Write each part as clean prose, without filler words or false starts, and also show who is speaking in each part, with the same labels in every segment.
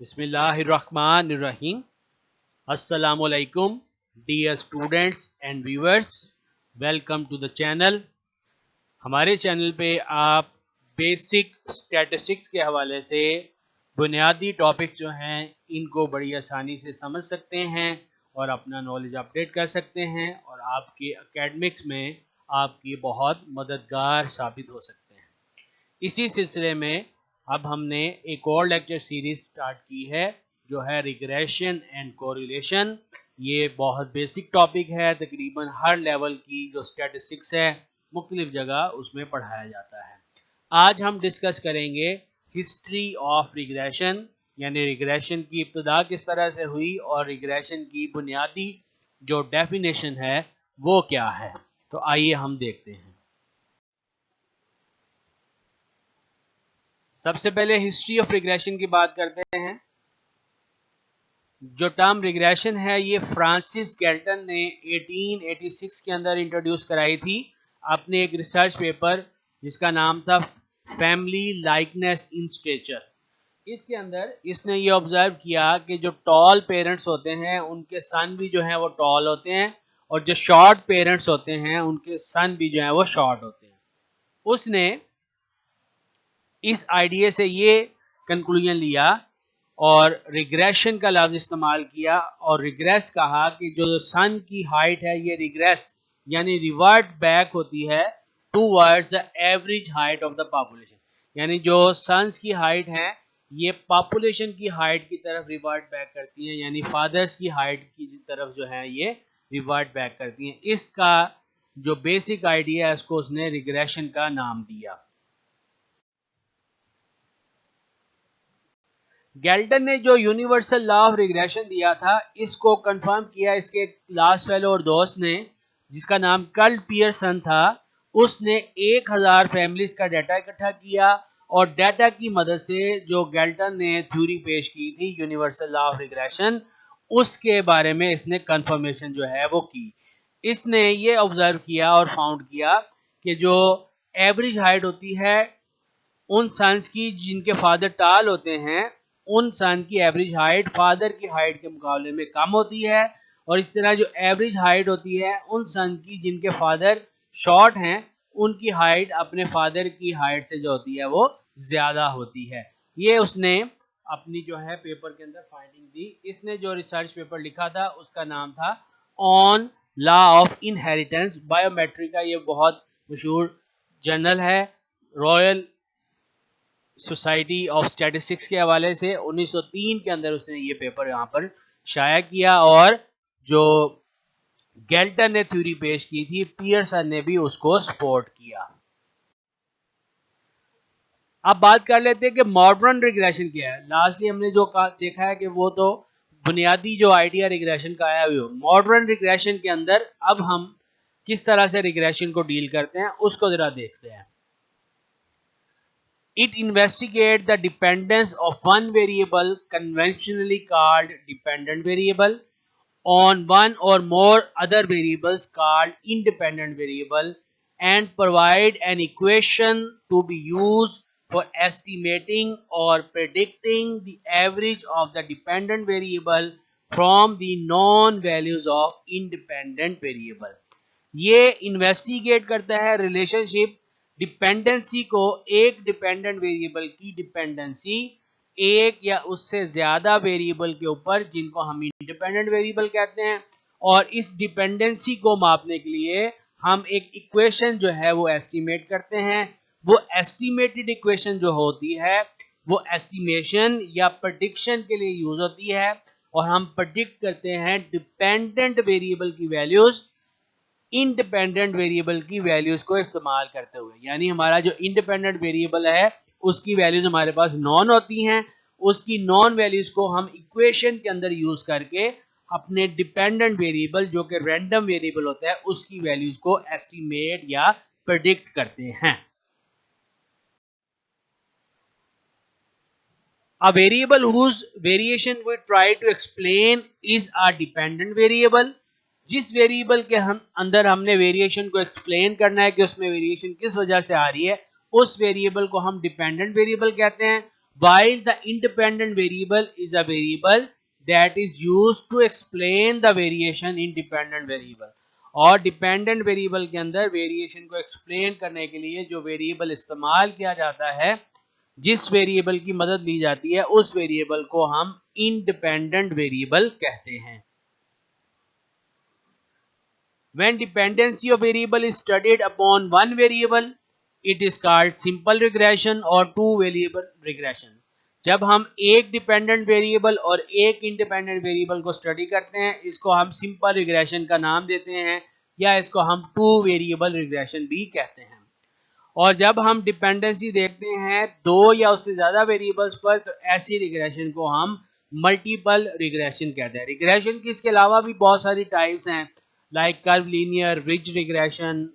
Speaker 1: बिस्मिल्लाहिर्रहमानिर्रहीम। अस्सलामुअलैकुम dear students and viewers, welcome to the channel. हमारे चैनल पे आप बेसिक स्टैटिस्टिक्स के हवाले से बुनियादी टॉपिक्स जो हैं इनको बड़ी आसानी से समझ सकते हैं और अपना नॉलेज अपडेट कर सकते हैं और आपके एकेडमिक्स में आपकी बहुत मददगार साबित हो सकते हैं। इसी सिलसिले में अब हमने एक और लेक्चर सीरीज स्टार्ट की है जो है रिग्रेशन एंड कोरिलेशन। ये बहुत बेसिक टॉपिक है, तकरीबन हर लेवल की जो स्टैटिस्टिक्स है मुख्तलिफ जगह उसमें पढ़ाया जाता है। आज हम डिस्कस करेंगे हिस्ट्री ऑफ रिग्रेशन, यानी रिग्रेशन की इब्तिदा किस तरह से हुई और रिग्रेशन की बुनियादी जो डेफिनेशन है वो क्या है। तो आइए हम देखते हैं। सबसे पहले हिस्ट्री ऑफ रिग्रेशन की बात करते हैं। जो टर्म रिग्रेशन है ये फ्रांसिस गैल्टन ने 1886 के अंदर इंट्रोड्यूस कराई थी अपने एक रिसर्च पेपर जिसका नाम था फैमिली लाइकनेस इन स्टेचर। इसके अंदर इसने ये ऑब्जर्व किया कि जो टॉल पेरेंट्स होते हैं उनके सन भी जो है वो टॉल होते हैं और जो शॉर्ट पेरेंट्स होते हैं उनके सन भी जो है वो शॉर्ट होते हैं। उसने इस आइडिया से ये कंक्लूजन लिया और रिग्रेशन का लफ्ज इस्तेमाल किया और रिग्रेस कहा कि जो सन की हाइट है ये रिग्रेस यानी रिवर्ट बैक होती है towards the average height of the population, यानी जो सन्स की हाइट है ये पॉपुलेशन की हाइट की तरफ रिवर्ट बैक करती हैं, यानी फादर्स की हाइट की तरफ जो है ये रिवर्ट बैक करती हैं। इसका जो बेसिक आइडिया है उसको उसने रिग्रेशन का नाम दिया। गैल्टन ने जो यूनिवर्सल लॉ ऑफ रिग्रेशन दिया था इसको कंफर्म किया इसके लास्ट फेलो और दोस्त ने, जिसका नाम कर्ल पियर्सन था। उसने 1000 फैमिलीज का डाटा इकट्ठा किया और डाटा की मदद से जो गैल्टन ने थ्योरी पेश की थी यूनिवर्सल लॉ ऑफ रिग्रेशन उसके बारे में इसने कंफर्मेशन जो है वो की। इसने ये ऑब्जर्व किया और फाउंड किया कि जो एवरेज हाइट होती है उन सन्स की जिनके फादर टाल होते हैं उन सन की एवरेज हाइट फादर की हाइट के मुकाबले में कम होती है, और इस तरह जो एवरेज हाइट होती है उन सन की जिनके फादर शॉर्ट हैं उनकी हाइट अपने फादर की हाइट से जो होती है वो ज्यादा होती है। ये उसने अपनी जो है पेपर के अंदर फाइंडिंग दी। इसने जो रिसर्च पेपर लिखा था उसका नाम था on law of inheritance biometric का। ये बहुत मशहूर जर्नल है रॉयल सोसाइटी ऑफ स्टैटिस्टिक्स के हवाले से। 1903 के अंदर उसने ये पेपर यहाँ पर शाया किया और जो गैल्टन ने थ्योरी पेश की थी पियर्सन ने भी उसको सपोर्ट किया। अब बात कर लेते हैं कि मॉडर्न रिग्रेशन क्या है। लास्टली हमने जो देखा है कि वो तो बुनियादी जो आइडिया रिग्रेशन का आया हुआ। मॉडर्न रिग्रेशन के अंदर अब हम किस तरह से रिग्रेशन को डील करते हैं उसको जरा देखते हैं। It investigates the dependence of one variable, conventionally called dependent variable, on one or more other variables called independent variable, and provide an equation to be used for estimating or predicting the average of the dependent variable from the known values of independent variable. ये investigate करता है relationship dependency को, एक dependent variable की dependency एक या उससे ज्यादा वेरिएबल के ऊपर जिनको हम इंडिपेंडेंट वेरिएबल कहते हैं, और इस डिपेंडेंसी को मापने के लिए हम एक इक्वेशन जो है वो एस्टिमेट करते हैं। वो एस्टिमेटेड इक्वेशन जो होती है वो एस्टिमेशन या प्रेडिक्शन के लिए यूज होती है और हम प्रेडिक्ट करते हैं डिपेंडेंट वेरिएबल की वैल्यूज इंडिपेंडेंट वेरिएबल की वैल्यूज को इस्तेमाल करते हुए। यानी हमारा जो इंडिपेंडेंट वेरिएबल है उसकी वैल्यूज हमारे पास नॉन होती हैं, उसकी नॉन वैल्यूज को हम इक्वेशन के अंदर यूज करके अपने डिपेंडेंट वेरिएबल जो कि रैंडम वेरिएबल होता है उसकी वैल्यूज को एस्टिमेट या प्रेडिक्ट करते हैं। A variable whose variation we try to explain is a dependent variable. जिस वेरिएबल के हम अंदर हमने वेरिएशन को एक्सप्लेन करना है कि उसमें वेरिएशन किस वजह से आ रही है उस वेरिएबल को हम डिपेंडेंट वेरिएबल कहते हैं। while the independent variable is a variable that is used to explain the variation in dependent variable. और डिपेंडेंट वेरिएबल के अंदर वेरिएशन को एक्सप्लेन करने के लिए जो वेरिएबल इस्तेमाल किया जाता है, जिस वेरिएबल की मदद ली जाती है, उस वेरिएबल को हम इंडिपेंडेंट वेरिएबल कहते हैं. When dependency of variable is studied upon one variable, it is called simple regression or two variable regression. जब हम एक डिपेंडेंट वेरिएबल और एक इंडिपेंडेंट वेरिएबल को स्टडी करते हैं, इसको हम सिंपल रिग्रेशन का नाम देते हैं या इसको हम टू वेरिएबल रिग्रेशन भी कहते हैं. और जब हम डिपेंडेंसी देखते हैं दो या उससे ज्यादा वेरिएबल्स पर, तो ऐसी रिग्रेशन को हम मल्टीपल रिग्रेशन कहते हैं. रिग्रेशन की इसके अलावा भी बहुत सारी टाइप्स हैं, like curve linear, ridge regression,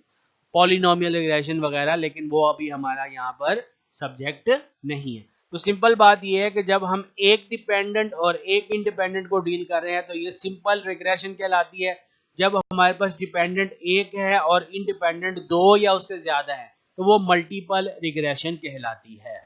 Speaker 1: polynomial regression वगैरह, लेकिन वो अभी हमारा यहाँ पर सब्जेक्ट नहीं है. तो सिंपल बात ये है कि जब हम एक डिपेंडेंट और एक इंडिपेंडेंट को डील कर रहे हैं तो ये सिंपल रिग्रेशन कहलाती है. जब हमारे पास डिपेंडेंट एक है और इंडिपेंडेंट दो या उससे ज्यादा है तो वो मल्टीपल रिग्रेशन कहलाती है.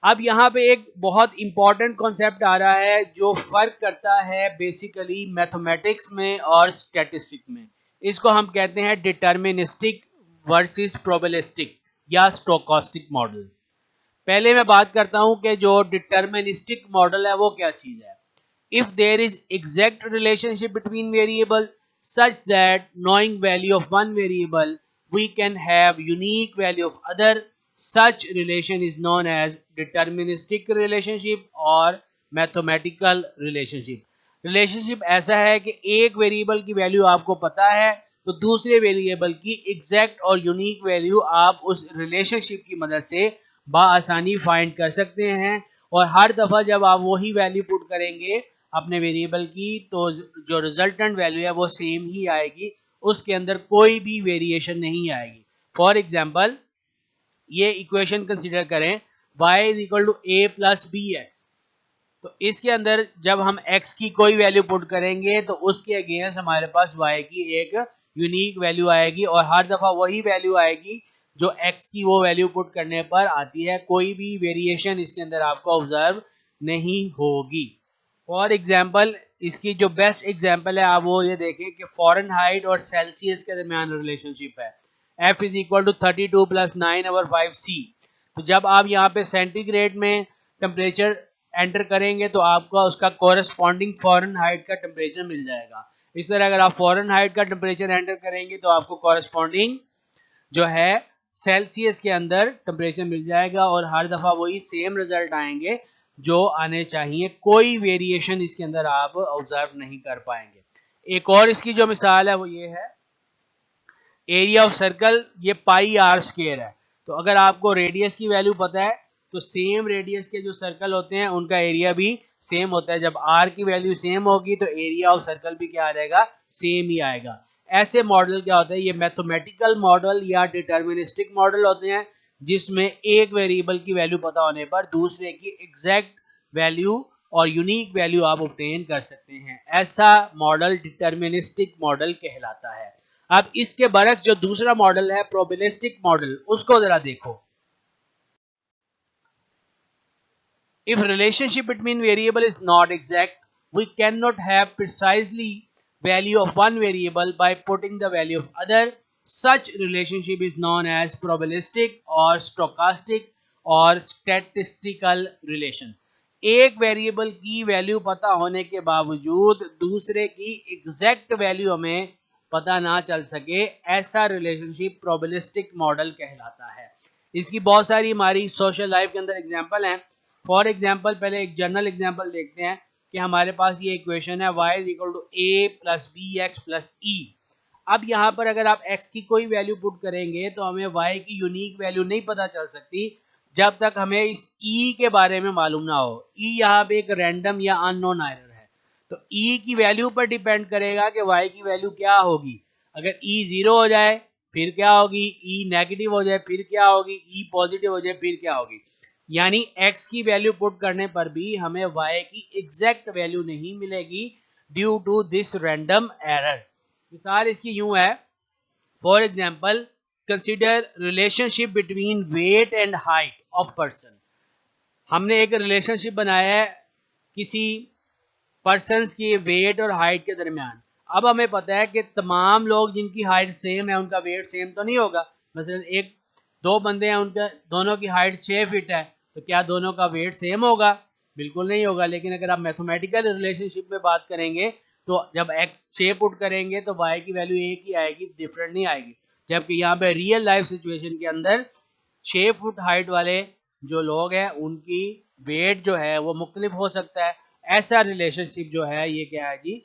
Speaker 1: अब यहाँ पे एक बहुत इंपॉर्टेंट कॉन्सेप्ट आ रहा है जो फर्क करता है बेसिकली मैथमेटिक्स में और स्टैटिस्टिक में. इसको हम कहते हैं डिटर्मिनिस्टिक वर्सेस प्रोबेबिलिस्टिक या स्टोकास्टिक मॉडल. पहले मैं बात करता हूं कि जो डिटर्मिनिस्टिक मॉडल है वो क्या चीज है. If there is exact relationship between variable such that knowing value of one variable we can have unique value of other, such relation is known as deterministic relationship or mathematical relationship. Relationship ऐसा है कि एक variable की value आपको पता है तो दूसरे वेरिएबल की एग्जैक्ट और यूनिक वैल्यू आप उस रिलेशनशिप की मदद से बआसानी फाइंड कर सकते हैं. और हर दफा जब आप वही वैल्यू पुट करेंगे अपने वेरिएबल की तो जो रिजल्टेंट वैल्यू है वो सेम ही आएगी, उसके अंदर कोई भी वेरिएशन नहीं आएगी. फॉर एग्जांपल ये इक्वेशन कंसीडर करें y is equal to a plus B X. तो इसके अंदर जब हम x की कोई वैल्यू पुट करेंगे तो उसके अगेंस्ट हमारे पास y की एक यूनिक वैल्यू आएगी और हर दफा वही वैल्यू आएगी जो x की वो वैल्यू पुट करने पर आती है. कोई भी वेरिएशन इसके अंदर आपको ऑब्जर्व नहीं होगी. फॉर एग्जाम्पल इसकी जो बेस्ट एग्जाम्पल है आप वो ये देखें कि फ़ारेनहाइट और सेल्सियस के दरमियान रिलेशनशिप है. F is equal to 32 plus 9/5C. तो जब आप यहाँ पे सेंटीग्रेड में टेम्परेचर एंटर करेंगे तो आपको उसका कोरस्पॉन्डिंग फ़ारेनहाइट का टेम्परेचर मिल जाएगा. इस तरह अगर आप फ़ारेनहाइट का टेम्परेचर एंटर करेंगे तो आपको कोरस्पॉन्डिंग जो है सेल्सियस के अंदर टेम्परेचर मिल जाएगा और हर दफा वही सेम रिजल्ट आएंगे जो आने चाहिए. कोई वेरिएशन इसके अंदर आप ऑब्जर्व नहीं कर पाएंगे. एक और इसकी जो मिसाल है वो ये है, एरिया ऑफ सर्कल ये पाई आर स्क्वायर है. तो अगर आपको रेडियस की वैल्यू पता है तो सेम रेडियस के जो सर्कल होते हैं उनका एरिया भी सेम होता है. जब आर की वैल्यू सेम होगी तो एरिया ऑफ सर्कल भी क्या आ जाएगा, सेम ही आएगा. ऐसे मॉडल क्या होता है, ये मैथमेटिकल मॉडल या डिटर्मिनिस्टिक मॉडल होते हैं जिसमें एक वेरिएबल की वैल्यू पता होने पर दूसरे की एग्जैक्ट वैल्यू और यूनिक वैल्यू आप ऑब्टेन कर सकते हैं. ऐसा मॉडल डिटर्मिनिस्टिक मॉडल कहलाता है. अब इसके बरक्स जो दूसरा मॉडल है प्रोबेबिलिस्टिक मॉडल, उसको जरा देखो. If relationship between variable is not exact, we cannot have precisely value of one variable by putting the value of other. Such relationship is known as probabilistic or stochastic or statistical relation. एक variable की value पता होने के बावजूद दूसरे की exact value हमें पता ना चल सके, ऐसा रिलेशनशिप प्रोबेबिलिस्टिक मॉडल कहलाता है. इसकी बहुत सारी हमारी सोशल लाइफ के अंदर एग्जांपल हैं. फॉर एग्जाम्पल पहले एक जनरल एग्जाम्पल देखते हैं कि हमारे पास ये इक्वेशन है y is equal to a plus B x plus e. अब यहाँ पर अगर आप x की कोई वैल्यू पुट करेंगे तो हमें y की यूनिक वैल्यू नहीं पता चल सकती जब तक हमें इस e के बारे में मालूम ना हो. e यहाँ पे एक रैंडम या अननोन एरर है, तो e की वैल्यू पर डिपेंड करेगा कि y की वैल्यू क्या होगी. अगर e 0 हो जाए फिर क्या होगी, e नेगेटिव हो जाए फिर क्या होगी, e पॉजिटिव हो जाए फिर क्या होगी. यानी x की वैल्यू पुट करने पर भी हमें y की एग्जैक्ट वैल्यू नहीं मिलेगी due to this random error. मिसाल इसकी यूं है, for example consider relationship between weight and height of person. हमने एक रिलेशनशिप बनाया है किसी पर्सन्स की वेट और हाइट के दरमियान। अब हमें पता है कि तमाम लोग जिनकी हाइट सेम है उनका वेट सेम तो नहीं होगा। मसलन एक दो बंदे हैं, उनका दोनों की हाइट 6 फीट है, तो क्या दोनों का वेट सेम होगा? बिल्कुल नहीं होगा। लेकिन अगर आप मैथमेटिकल रिलेशनशिप में बात करेंगे तो जब x 6 पुट करेंगे तो y की वैल्यू एक ही आएगी, डिफरेंट नहीं आएगी। जबकि यहाँ पे रियल लाइफ सिचुएशन के अंदर 6 फुट हाइट वाले जो लोग हैं उनकी वेट जो है वो मुख्तलिफ हो सकता है। ऐसा रिलेशनशिप जो है ये क्या है जी?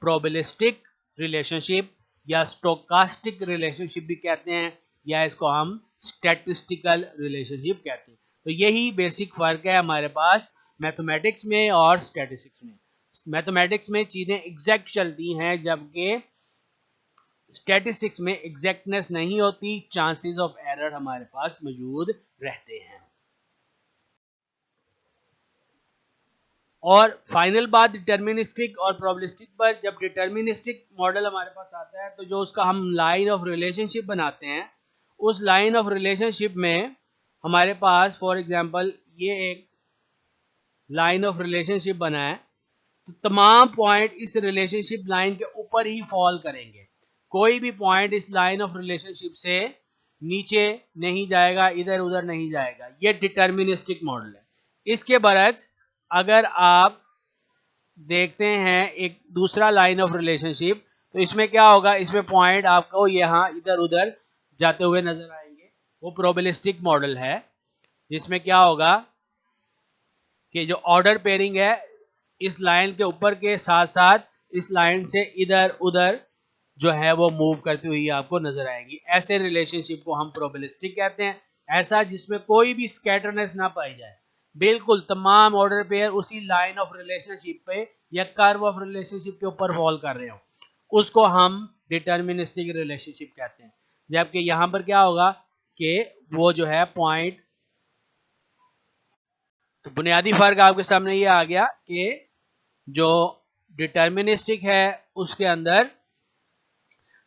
Speaker 1: प्रोबेबिलिस्टिक रिलेशनशिप या स्टोकास्टिक रिलेशनशिप भी कहते हैं, या इसको हम स्टैटिस्टिकल रिलेशनशिप कहते हैं। तो यही बेसिक फर्क है हमारे पास मैथमेटिक्स में और स्टैटिस्टिक्स में। मैथमेटिक्स में चीजें एग्जैक्ट चलती हैं, जबकि स्टैटिस्टिक्स में एग्जैक्टनेस नहीं होती, चांसेस ऑफ एरर हमारे पास मौजूद रहते हैं। और फाइनल बात डिटर्मिनिस्टिक और प्रोबेबिलिस्टिक पर। जब डिटर्मिनिस्टिक मॉडल हमारे पास आता है तो जो उसका हम लाइन ऑफ रिलेशनशिप बनाते हैं, उस लाइन ऑफ रिलेशनशिप में हमारे पास फॉर एग्जांपल ये एक लाइन ऑफ रिलेशनशिप बना है, तो तमाम पॉइंट इस रिलेशनशिप लाइन के ऊपर ही फॉल करेंगे। कोई भी पॉइंट इस लाइन ऑफ रिलेशनशिप से नीचे नहीं जाएगा, इधर उधर नहीं जाएगा। ये डिटर्मिनिस्टिक मॉडल है। इसके बरक्स अगर आप देखते हैं एक दूसरा लाइन ऑफ रिलेशनशिप, तो इसमें क्या होगा? इसमें पॉइंट आपको यहाँ इधर उधर जाते हुए नजर आएंगे। वो प्रोबेबिलिस्टिक मॉडल है, जिसमें क्या होगा कि जो ऑर्डर पेयरिंग है इस लाइन के ऊपर के साथ साथ इस लाइन से इधर उधर जो है वो मूव करती हुई आपको नजर आएंगी। ऐसे रिलेशनशिप को हम प्रोबेबिलिस्टिक कहते हैं। ऐसा जिसमें कोई भी स्कैटरनेस ना पाई जाए, बिल्कुल तमाम ऑर्डर पेयर उसी लाइन ऑफ रिलेशनशिप पे या कर्व ऑफ रिलेशनशिप के ऊपर फॉल कर रहे हो, उसको हम डिटर्मिनिस्टिक रिलेशनशिप कहते हैं। जबकि यहां पर क्या होगा कि वो जो है पॉइंट, तो बुनियादी फर्क आपके सामने ये आ गया कि जो डिटर्मिनिस्टिक है उसके अंदर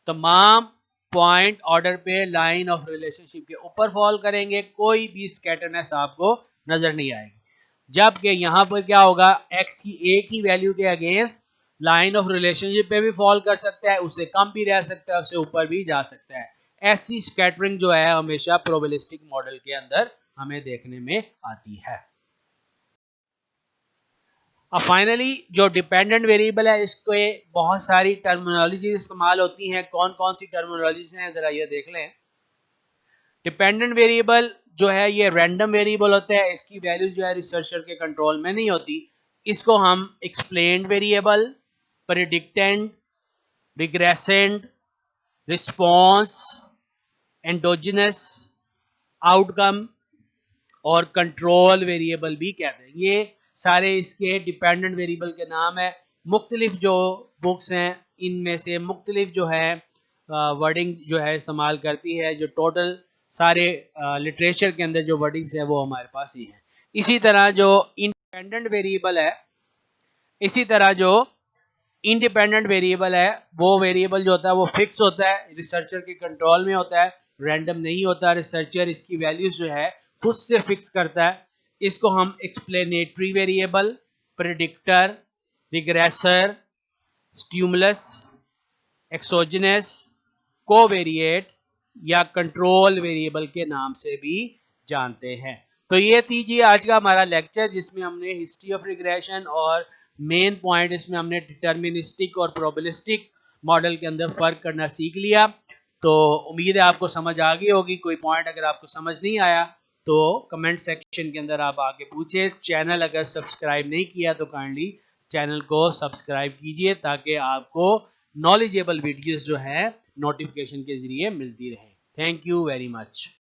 Speaker 1: तमाम पॉइंट ऑर्डर पे लाइन ऑफ रिलेशनशिप के ऊपर फॉल करेंगे, कोई भी स्कैटरनेस आपको नजर नहीं आएगी। जबकि यहां पर क्या होगा? x की एक ही वैल्यू के अगेंस्ट लाइन ऑफ रिलेशनशिप पे भी फॉल कर सकता है, उससे कम भी रह सकता है, उससे ऊपर भी जा सकता है। ऐसी स्कैटरिंग जो है हमेशा प्रोबेबिलिस्टिक मॉडल के अंदर हमें देखने में आती है। अब फाइनली जो डिपेंडेंट वेरिएबल है, इसके बहुत सारी टर्मिनोलॉजी इस्तेमाल होती हैं। कौन कौन सी टर्मिनोलॉजी हैं जरा ये देख लें। डिपेंडेंट वेरिएबल जो है ये रैंडम वेरिएबल होता है, इसकी वैल्यू जो है रिसर्चर के कंट्रोल में नहीं होती। इसको हम explained variable, predictand, regressand, response, endogenous, outcome और कंट्रोल वेरिएबल भी कहते हैं। ये सारे इसके डिपेंडेंट वेरिएबल के नाम है। मुख्तलिफ जो बुक्स हैं इनमें से मुख्तलिफ जो है वर्डिंग जो है इस्तेमाल करती है। जो टोटल सारे लिटरेचर के अंदर जो वर्डिंग्स है वो हमारे पास ही है। इसी तरह जो इंडिपेंडेंट वेरिएबल है, इसी तरह जो इंडिपेंडेंट वेरिएबल है, वो वेरिएबल जो होता है वो फिक्स होता है, रिसर्चर के कंट्रोल में होता है, रैंडम नहीं होता। रिसर्चर इसकी वैल्यूज जो है खुद से फिक्स करता है। इसको हम explanatory variable, predictor, regressor, stimulus, exogenous, covariate या कंट्रोल वेरिएबल के नाम से भी जानते हैं। तो ये थी जी आज का हमारा लेक्चर, जिसमें हमने हिस्ट्री ऑफ रिग्रेशन और मेन पॉइंट इसमें हमने डिटर्मिनिस्टिक और प्रोबेबिलिस्टिक मॉडल के अंदर फर्क करना सीख लिया। तो उम्मीद है आपको समझ आ गई होगी। कोई पॉइंट अगर आपको समझ नहीं आया तो कमेंट सेक्शन के अंदर आप आके पूछे। चैनल अगर सब्सक्राइब नहीं किया तो काइंडली चैनल को सब्सक्राइब कीजिए, ताकि आपको नॉलेजेबल वीडियोस जो है नोटिफिकेशन के जरिए मिलती रहे। Thank you very much.